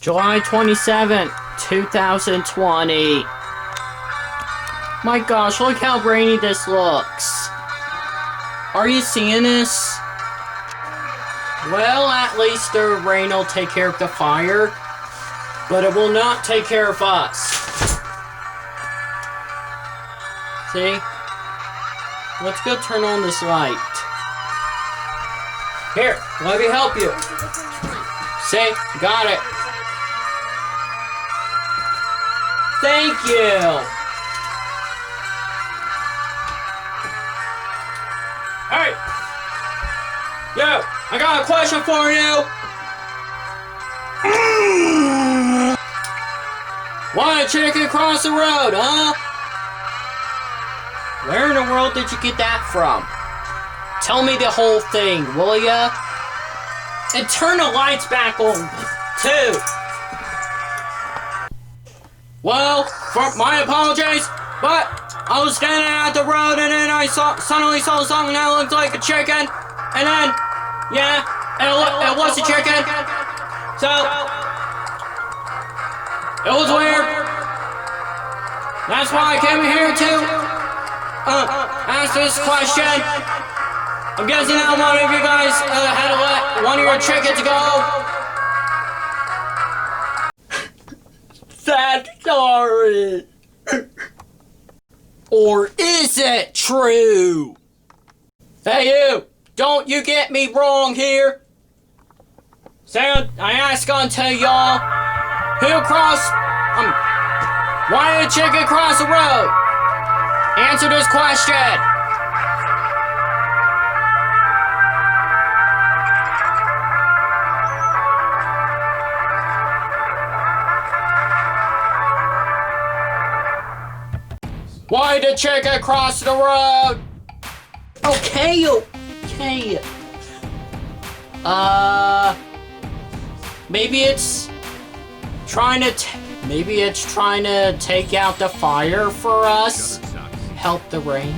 July 27th, 2020. My gosh, look how rainy this looks. Are you seeing this? Well, at least the rain will take care of the fire, but it will not take care of us. See? Let's go turn on this light. Here, let me help you. See? Got it. Thank you. Hey! Yo, I got a question for you. Why a chicken cross the road, huh? Where in the world did you get that from? Tell me the whole thing, will ya? And turn the lights back on, too. Well, my apologies, but I was standing at the road and then I suddenly saw something that looked like a chicken. And then, yeah, it was a chicken. So, it was weird. That's why I came here to ask this question. I'm guessing that one of you guys had to let one of your chickens go. Sad story. Or is it true? Hey you! Don't you get me wrong here. Sam, I ask unto y'all, why did a chicken cross the road? Answer this question. Why did chicken cross the road? Okay. Maybe it's trying to take out the fire for us. Help the rain.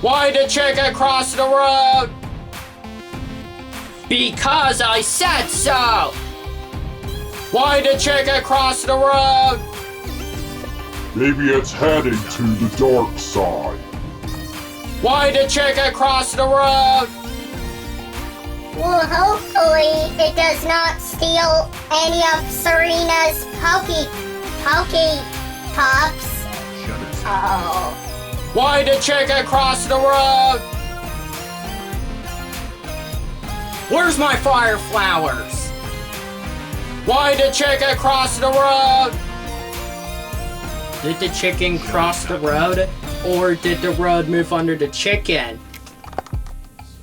Why did chicken cross the road? Because I said so. Why did chicken cross the road? Maybe it's heading to the dark side. Why did chicken cross the road? Well, hopefully it does not steal any of Serena's Poke Pops. Oh. Why did chicken cross the road? Where's my fire flowers? Why did chicken cross the road? Did the chicken cross the road, or did the road move under the chicken?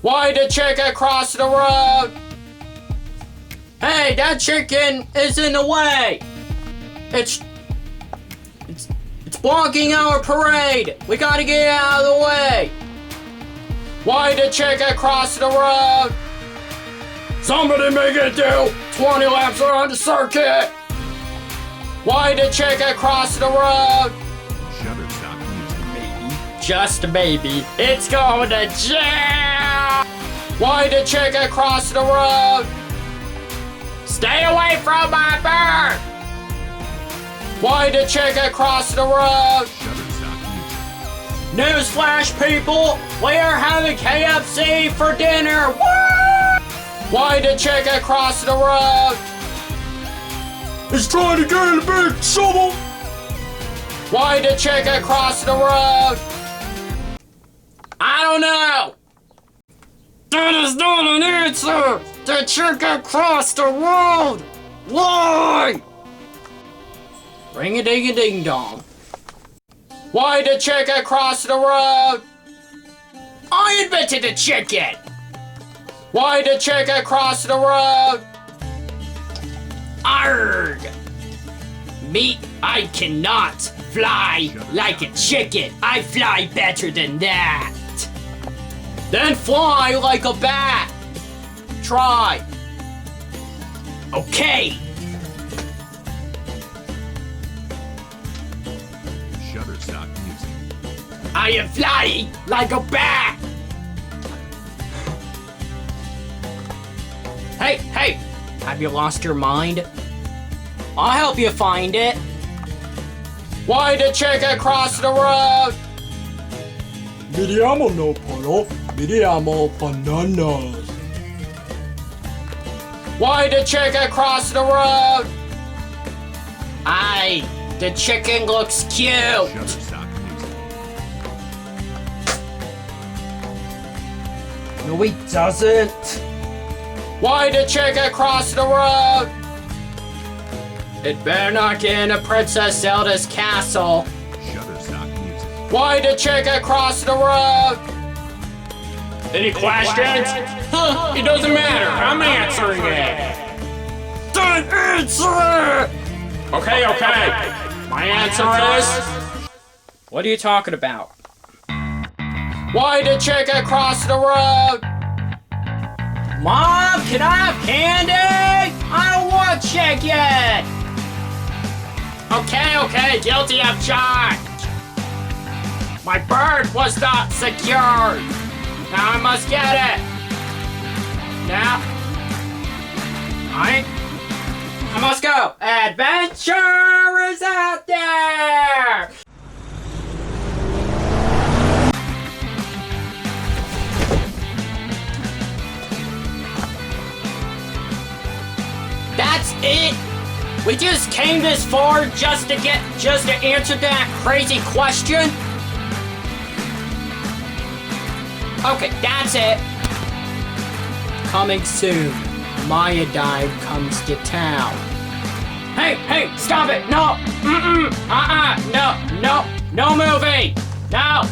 Why did chicken cross the road? Hey, that chicken is in the way. It's blocking our parade. We gotta get out of the way. Why did chicken cross the road? Somebody make it do 20 laps around the circuit. Why did chicken cross the road? Shutterstock music, baby. Just a baby. It's going to jail. Why did chicken cross the road? Stay away from my bird. Why did chicken cross the road? Shutterstock music. Newsflash, people! We are having KFC for dinner. Woo! Why did chicken cross the road? He's trying to get in a big trouble! Why did chicken cross the road? I don't know! That is not an answer! The chicken crossed the road! Why? Ring-a-ding-a-ding-dong. Why did chicken cross the road? I invented the chicken! Why did chicken cross the road? Arrgh! Me, I cannot fly like a chicken. I fly better than that. Then fly like a bat. Try. Okay. Shutterstock music. I am flying like a bat. Hey, Have you lost your mind? I'll help you find it. Why the chicken cross the road? Vediamo no polo, vediamo bananas. Why the chicken cross the road? Aye, the chicken looks cute. Shutterstock Music. No, he doesn't. Why the chicken cross the road? It better not get into Princess Zelda's castle. Shutterstock Music. Why the chicken cross the road? Any questions? Huh, it doesn't matter. I'm answering it. Don't answer it! Okay. My answer is... What are you talking about? Why the chicken cross the road? Mom, can I have candy? I don't want chicken! Okay, guilty of charge. My bird was not secured. Now I must get it. Now, I must go. Adventure is out there. That's it. We just came this far just to answer that crazy question. Okay, that's it. Coming soon, Maiadine comes to town. Hey, stop it! No! No movie! No!